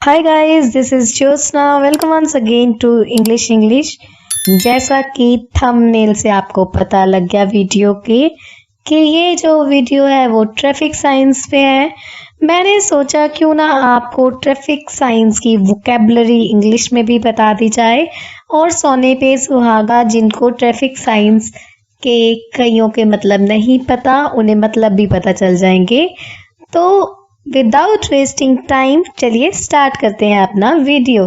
Hi guys, this is Jyotsna. Welcome once again to English. जैसा कि thumbnail से आपको पता लग गया वीडियो के कि ये जो वीडियो है वो ट्रैफिक साइंस पे है। मैंने सोचा क्यों ना आपको ट्रैफिक साइंस की वोकैबुलरी इंग्लिश में भी बता दी जाए और सोने पे सुहागा जिनको ट्रैफिक साइंस के कईयों के मतलब नहीं पता उन्हें मतलब भी पता चल जाएंगे। तो विदाउट वेस्टिंग टाइम चलिए स्टार्ट करते हैं अपना वीडियो।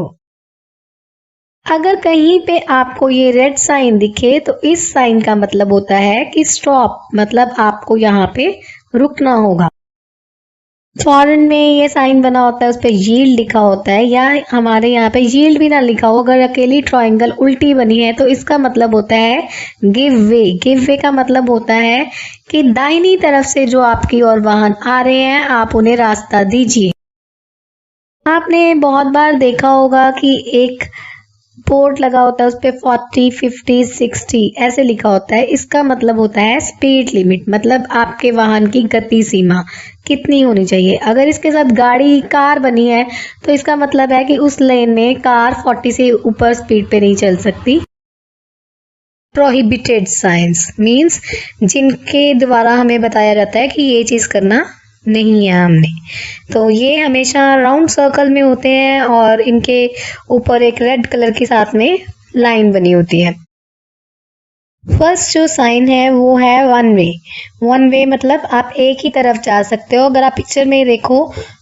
अगर कहीं पे आपको ये रेड साइन दिखे तो इस साइन का मतलब होता है कि स्टॉप, मतलब आपको यहाँ पे रुकना होगा। फॉरेन में ये साइन बना होता है, उस पर यील्ड लिखा होता है, या हमारे यहाँ पे यील्ड भी ना लिखा हो, अगर अकेली ट्रायंगल उल्टी बनी है तो इसका मतलब होता है गिव वे। गिव वे का मतलब होता है कि दाहिनी तरफ से जो आपकी ओर वाहन आ रहे हैं आप उन्हें रास्ता दीजिए। आपने बहुत बार देखा होगा कि एक बोर्ड लगा होता है, उस पे 40, 50, 60 ऐसे लिखा होता है। इसका मतलब होता है स्पीड लिमिट, मतलब आपके वाहन की गति सीमा कितनी होनी चाहिए। अगर इसके साथ गाड़ी कार बनी है तो इसका मतलब है कि उस लेन में कार 40 से ऊपर स्पीड पे नहीं चल सकती। प्रोहिबिटेड साइंस मीन्स जिनके द्वारा हमें बताया जाता है कि ये चीज करना नहीं है हमने। तो ये हमेशा राउंड सर्कल में होते हैं और इनके ऊपर एक रेड कलर के साथ में लाइन बनी होती है। फर्स्ट जो साइन है वो है वन वे। वन वे मतलब आप एक ही तरफ जा सकते हो। अगर आप पिक्चर में देखो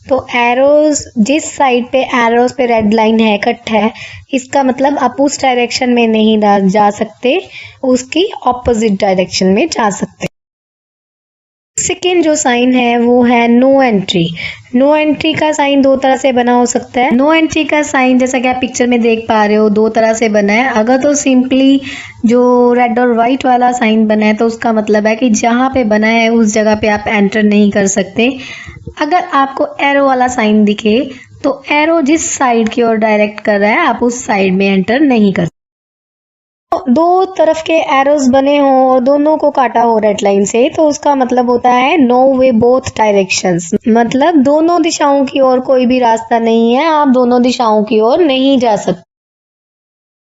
तो एरोज, जिस साइड पे एरोज पे रेड लाइन है, कट है, इसका मतलब आप उस डायरेक्शन में नहीं जा सकते, उसकी ऑपोजिट डायरेक्शन में जा सकते। सेकेंड जो साइन है वो है नो एंट्री। नो एंट्री का साइन दो तरह से बना हो सकता है। नो एंट्री का साइन जैसा कि आप पिक्चर में देख पा रहे हो दो तरह से बना है। अगर तो सिंपली जो रेड और व्हाइट वाला साइन बना है तो उसका मतलब है कि जहां पे बना है उस जगह पे आप एंटर नहीं कर सकते। अगर आपको एरो वाला साइन दिखे तो एरो जिस साइड की ओर डायरेक्ट कर रहा है आप उस साइड में एंटर नहीं कर सकते। दो तरफ के एरोस बने हों और दोनों को काटा हो रेड लाइन से तो उसका मतलब होता है नो वे बोथ डायरेक्शंस, मतलब दोनों दिशाओं की ओर कोई भी रास्ता नहीं है, आप दोनों दिशाओं की ओर नहीं जा सकते।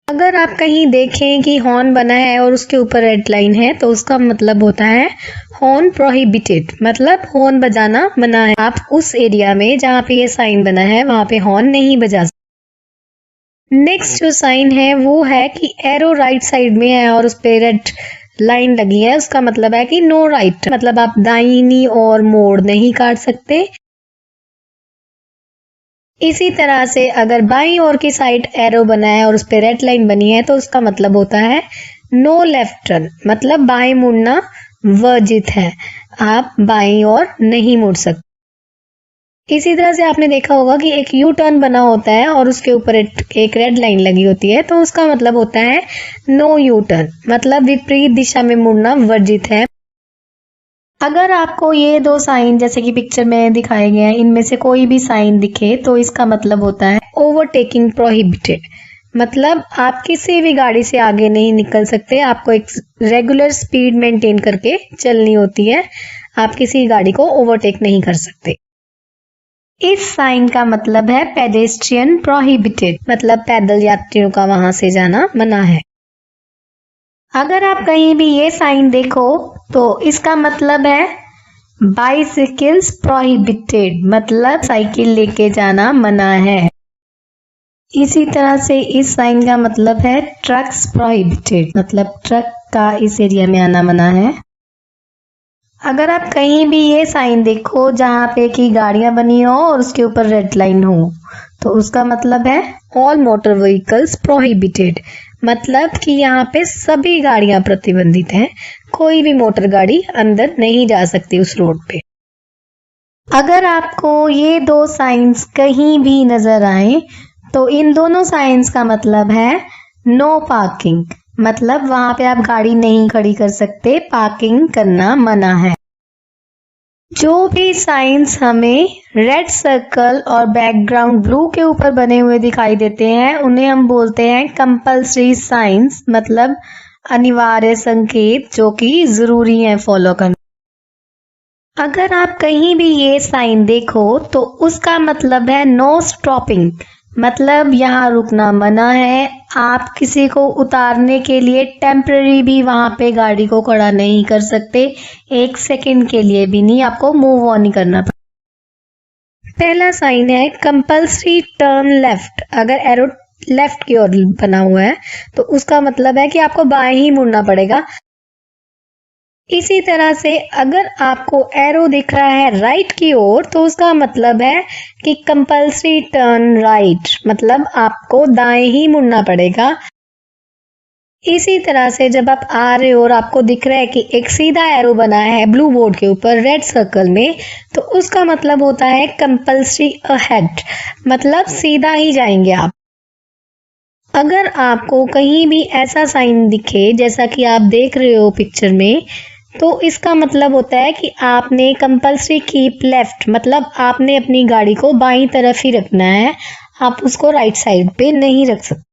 अगर आप कहीं देखें कि हॉर्न बना है और उसके ऊपर रेड लाइन है तो उसका मतलब होता है हॉर्न प्रोहिबिटेड, मतलब हॉर्न बजाना मना है। आप उस एरिया में जहाँ पे ये साइन बना है वहां पे हॉर्न नहीं बजा सकते। नेक्स्ट जो साइन है वो है कि एरो राइट साइड में है और उस पे रेड लाइन लगी है, उसका मतलब है कि नो राइट, मतलब आप दाहिनी और मोड़ नहीं काट सकते। इसी तरह से अगर बाईं ओर की साइड एरो बना है और उस पे रेड लाइन बनी है तो उसका मतलब होता है नो लेफ्ट टर्न, मतलब बाएं मुड़ना वर्जित है, आप बाईं ओर नहीं मुड़ सकते। इसी तरह से आपने देखा होगा कि एक यू टर्न बना होता है और उसके ऊपर एक रेड लाइन लगी होती है तो उसका मतलब होता है नो यू टर्न, मतलब विपरीत दिशा में मुड़ना वर्जित है। अगर आपको ये दो साइन जैसे कि पिक्चर में दिखाए गए हैं इनमें से कोई भी साइन दिखे तो इसका मतलब होता है ओवरटेकिंग प्रोहिबिटेड, मतलब आप किसी भी गाड़ी से आगे नहीं निकल सकते, आपको एक रेगुलर स्पीड मेंटेन करके चलनी होती है, आप किसी गाड़ी को ओवरटेक नहीं कर सकते। इस साइन का मतलब है पेडेस्ट्रियन प्रोहिबिटेड, मतलब पैदल यात्रियों का वहां से जाना मना है। अगर आप कहीं भी ये साइन देखो तो इसका मतलब है बाइसिकल्स प्रोहिबिटेड, मतलब साइकिल लेके जाना मना है। इसी तरह से इस साइन का मतलब है ट्रक्स प्रोहिबिटेड, मतलब ट्रक का इस एरिया में आना मना है। अगर आप कहीं भी ये साइन देखो जहां पे की गाड़ियां बनी हो और उसके ऊपर रेड लाइन हो तो उसका मतलब है ऑल मोटर व्हीकल्स प्रोहिबिटेड, मतलब कि यहाँ पे सभी गाड़ियां प्रतिबंधित हैं, कोई भी मोटर गाड़ी अंदर नहीं जा सकती उस रोड पे। अगर आपको ये दो साइंस कहीं भी नजर आए तो इन दोनों साइंस का मतलब है नो पार्किंग, मतलब वहां पे आप गाड़ी नहीं खड़ी कर सकते, पार्किंग करना मना है। जो भी साइंस हमें रेड सर्कल और बैकग्राउंड ब्लू के ऊपर बने हुए दिखाई देते हैं उन्हें हम बोलते हैं कंपल्सरी साइंस, मतलब अनिवार्य संकेत जो कि जरूरी है फॉलो करना। अगर आप कहीं भी ये साइन देखो तो उसका मतलब है नो स्टॉपिंग, मतलब यहाँ रुकना मना है। आप किसी को उतारने के लिए टेम्पररी भी वहां पे गाड़ी को खड़ा नहीं कर सकते, 1 सेकंड के लिए भी नहीं, आपको मूव ऑन ही करना पड़ेगा। पहला साइन है कंपल्सरी टर्न लेफ्ट। अगर एरो लेफ्ट की ओर बना हुआ है तो उसका मतलब है कि आपको बाएं ही मुड़ना पड़ेगा। इसी तरह से अगर आपको एरो दिख रहा है राइट की ओर तो उसका मतलब है कि कंपल्सरी टर्न राइट, मतलब आपको दाएं ही मुड़ना पड़ेगा। इसी तरह से जब आप आ रहे हो और आपको दिख रहा है कि एक सीधा एरो बना है ब्लू बोर्ड के ऊपर रेड सर्कल में, तो उसका मतलब होता है कंपल्सरी अहेड, मतलब सीधा ही जाएंगे आप। अगर आपको कहीं भी ऐसा साइन दिखे जैसा कि आप देख रहे हो पिक्चर में, तो इसका मतलब होता है कि आपने कंपल्सरी कीप लेफ्ट, मतलब आपने अपनी गाड़ी को बाईं तरफ ही रखना है, आप उसको राइट साइड पे नहीं रख सकते।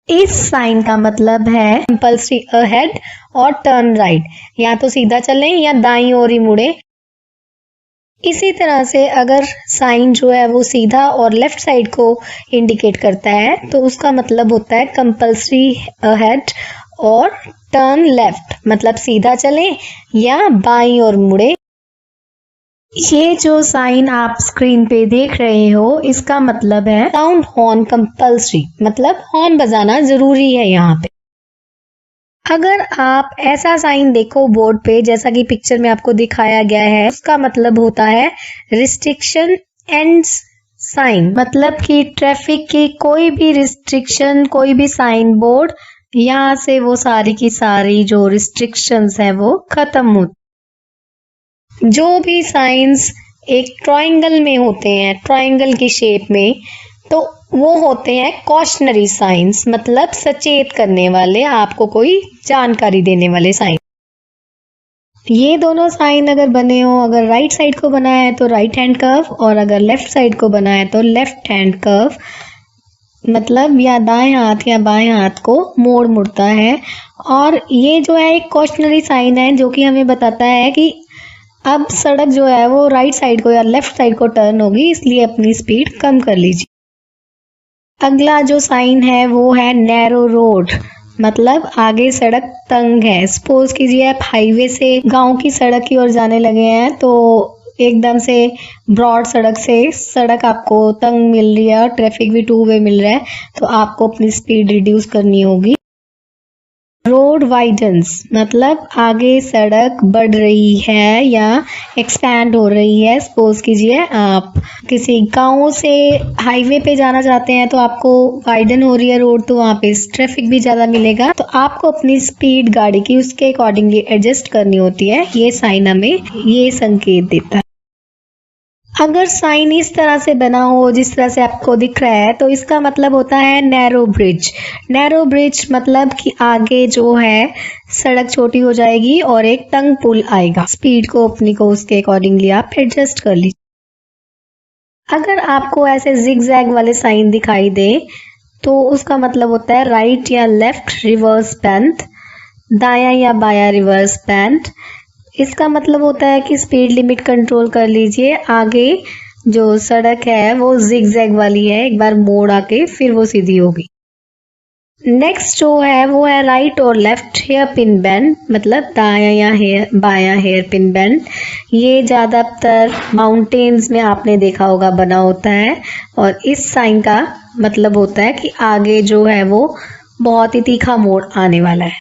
इस साइन का मतलब है कंपल्सरी अहेड और टर्न राइट, या तो सीधा चलें या दाईं ओर ही मुड़े। इसी तरह से अगर साइन जो है वो सीधा और लेफ्ट साइड को इंडिकेट करता है तो उसका मतलब होता है कंपल्सरी अहेड और टर्न लेफ्ट, मतलब सीधा चलें या बाईं ओर मुड़े। ये जो साइन आप स्क्रीन पे देख रहे हो इसका मतलब है साउंड हॉर्न कंपल्सरी, मतलब हॉर्न बजाना जरूरी है यहाँ पे। अगर आप ऐसा साइन देखो बोर्ड पे जैसा कि पिक्चर में आपको दिखाया गया है, उसका मतलब होता है रिस्ट्रिक्शन एंड्स साइन, मतलब कि ट्रैफिक की कोई भी रिस्ट्रिक्शन, कोई भी साइन बोर्ड, यहाँ से वो सारी की सारी जो रिस्ट्रिक्शंस है वो खत्म होती। जो भी साइंस एक ट्रायंगल में होते हैं, ट्रायंगल की शेप में, तो वो होते हैं कॉशनरी साइंस, मतलब सचेत करने वाले, आपको कोई जानकारी देने वाले साइन। ये दोनों साइन अगर बने हो, अगर राइट साइड को बना है तो राइट हैंड कर्व, और अगर लेफ्ट साइड को बना है तो लेफ्ट हैंड कर्व, मतलब या दाएं हाथ या बाएं हाथ को मोड़ मुड़ता है। और ये जो है एक कॉशनरी साइन है जो कि हमें बताता है कि अब सड़क जो है वो राइट साइड को या लेफ्ट साइड को टर्न होगी, इसलिए अपनी स्पीड कम कर लीजिए। अगला जो साइन है वो है नैरो रोड, मतलब आगे सड़क तंग है। सपोज कीजिए आप हाईवे से गांव की सड़क की ओर जाने लगे हैं, तो एकदम से ब्रॉड सड़क से सड़क आपको तंग मिल रही है और ट्रैफिक भी 2 वे मिल रहा है, तो आपको अपनी स्पीड रिड्यूस करनी होगी। रोड वाइडन्स, मतलब आगे सड़क बढ़ रही है या एक्सपैंड हो रही है। सपोज कीजिए आप किसी गांव से हाईवे पे जाना चाहते हैं तो आपको वाइडन हो रही है रोड, तो वहां पे ट्रैफिक भी ज्यादा मिलेगा, तो आपको अपनी स्पीड गाड़ी की उसके अकॉर्डिंगली एडजस्ट करनी होती है। ये साइन हमें ये संकेत देता है। अगर साइन इस तरह से बना हो जिस तरह से आपको दिख रहा है तो इसका मतलब होता है नैरो ब्रिज। नैरो ब्रिज मतलब कि आगे जो है सड़क छोटी हो जाएगी और एक तंग पुल आएगा, स्पीड को अपनी को उसके अकॉर्डिंगली आप एडजस्ट कर लीजिए। अगर आपको ऐसे जिग जैग वाले साइन दिखाई दे तो उसका मतलब होता है राइट या लेफ्ट रिवर्स बेंड, दाया या बाया रिवर्स बेंड। इसका मतलब होता है कि स्पीड लिमिट कंट्रोल कर लीजिए, आगे जो सड़क है वो जिग जैग वाली है, एक बार मोड़ आके फिर वो सीधी होगी। नेक्स्ट जो है वो है राइट और लेफ्ट हेयर पिन बेंड, मतलब दाया या बाया हेयर पिन बेंड। ये ज्यादातर माउंटेन्स में आपने देखा होगा बना होता है, और इस साइन का मतलब होता है कि आगे जो है वो बहुत ही तीखा मोड़ आने वाला है।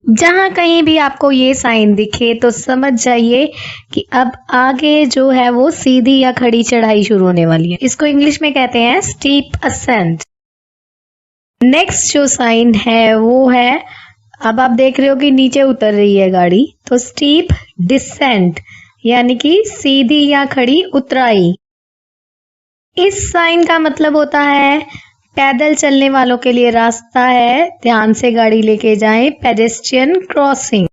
जहां कहीं भी आपको ये साइन दिखे तो समझ जाइए कि अब आगे जो है वो सीधी या खड़ी चढ़ाई शुरू होने वाली है। इसको इंग्लिश में कहते हैं स्टीप असेंट। नेक्स्ट जो साइन है वो है, अब आप देख रहे हो कि नीचे उतर रही है गाड़ी, तो स्टीप डिसेंट, यानी कि सीधी या खड़ी उतराई। इस साइन का मतलब होता है पैदल चलने वालों के लिए रास्ता है, ध्यान से गाड़ी लेके जाएं, पेडेस्ट्रियन क्रॉसिंग।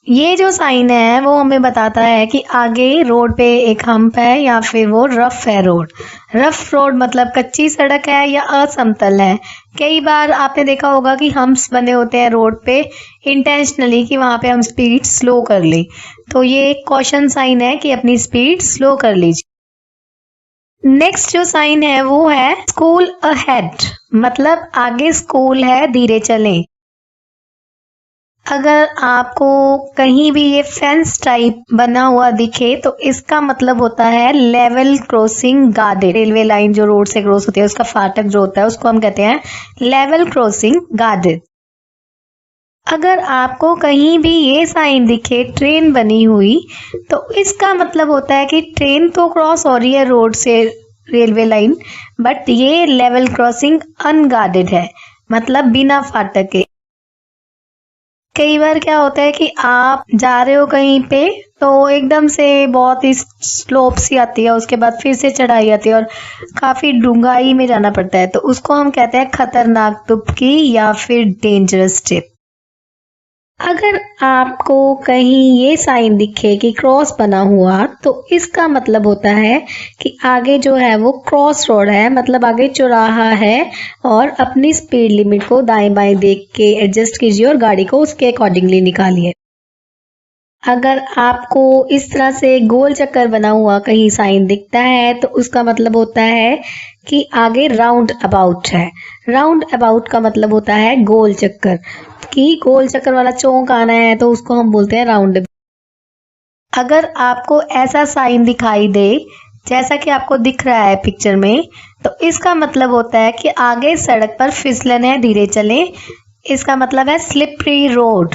ये जो साइन है वो हमें बताता है कि आगे रोड पे एक हम्प है या फिर वो रफ है रोड। रफ रोड मतलब कच्ची सड़क है या असमतल है, कई बार आपने देखा होगा कि हम्प्स बने होते हैं रोड पे इंटेंशनली कि वहां पे हम स्पीड स्लो कर लें, तो ये एक कॉशन साइन है कि अपनी स्पीड स्लो कर लीजिए। नेक्स्ट जो साइन है वो है स्कूल अहेड, मतलब आगे स्कूल है, धीरे चलें। अगर आपको कहीं भी ये फेंस टाइप बना हुआ दिखे तो इसका मतलब होता है level crossing guarded. Railway line जो रोड से क्रॉस होती है उसका फाटक जो होता है उसको हम कहते हैं लेवल क्रॉसिंग गार्डेड। अगर आपको कहीं भी ये साइन दिखे ट्रेन बनी हुई तो इसका मतलब होता है कि ट्रेन तो क्रॉस हो रही है रोड से रेलवे लाइन, बट ये लेवल क्रॉसिंग अनगार्डेड है, मतलब बिना फाटक के। कई बार क्या होता है कि आप जा रहे हो कहीं पे तो एकदम से बहुत ही स्लोप सी आती है, उसके बाद फिर से चढ़ाई आती है और काफी डूंगाई में जाना पड़ता है, तो उसको हम कहते हैं खतरनाक तुपकी या फिर डेंजरस टिप। अगर आपको कहीं ये साइन दिखे कि क्रॉस बना हुआ तो इसका मतलब होता है कि आगे जो है वो क्रॉस रोड है, मतलब आगे चौराहा है और अपनी स्पीड लिमिट को दाएं बाएं देख के एडजस्ट कीजिए और गाड़ी को उसके अकॉर्डिंगली निकालिए। अगर आपको इस तरह से गोल चक्कर बना हुआ कहीं साइन दिखता है तो उसका मतलब होता है कि आगे राउंड अबाउट है। राउंड अबाउट का मतलब होता है गोल चक्कर, कि गोल चक्कर वाला चौक आना है तो उसको हम बोलते हैं राउंड। अगर आपको ऐसा साइन दिखाई दे जैसा कि आपको दिख रहा है पिक्चर में, तो इसका मतलब होता है कि आगे सड़क पर फिसलन है, धीरे चलें। इसका मतलब है स्लिपरी रोड।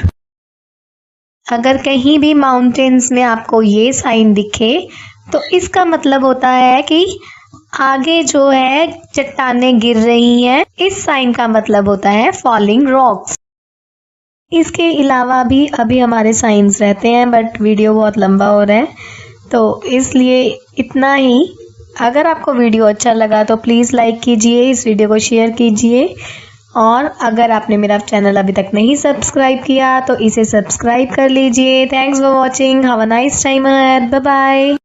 अगर कहीं भी माउंटेन्स में आपको ये साइन दिखे तो इसका मतलब होता है कि आगे जो है चट्टानें गिर रही हैं। इस साइन का मतलब होता है फॉलिंग रॉक्स। इसके अलावा भी अभी हमारे साइंस रहते हैं, बट वीडियो बहुत लंबा हो रहा है तो इसलिए इतना ही। अगर आपको वीडियो अच्छा लगा तो प्लीज़ लाइक कीजिए, इस वीडियो को शेयर कीजिए, और अगर आपने मेरा चैनल अभी तक नहीं सब्सक्राइब किया तो इसे सब्सक्राइब कर लीजिए। Thanks for watching, have a nice time ahead, bye bye.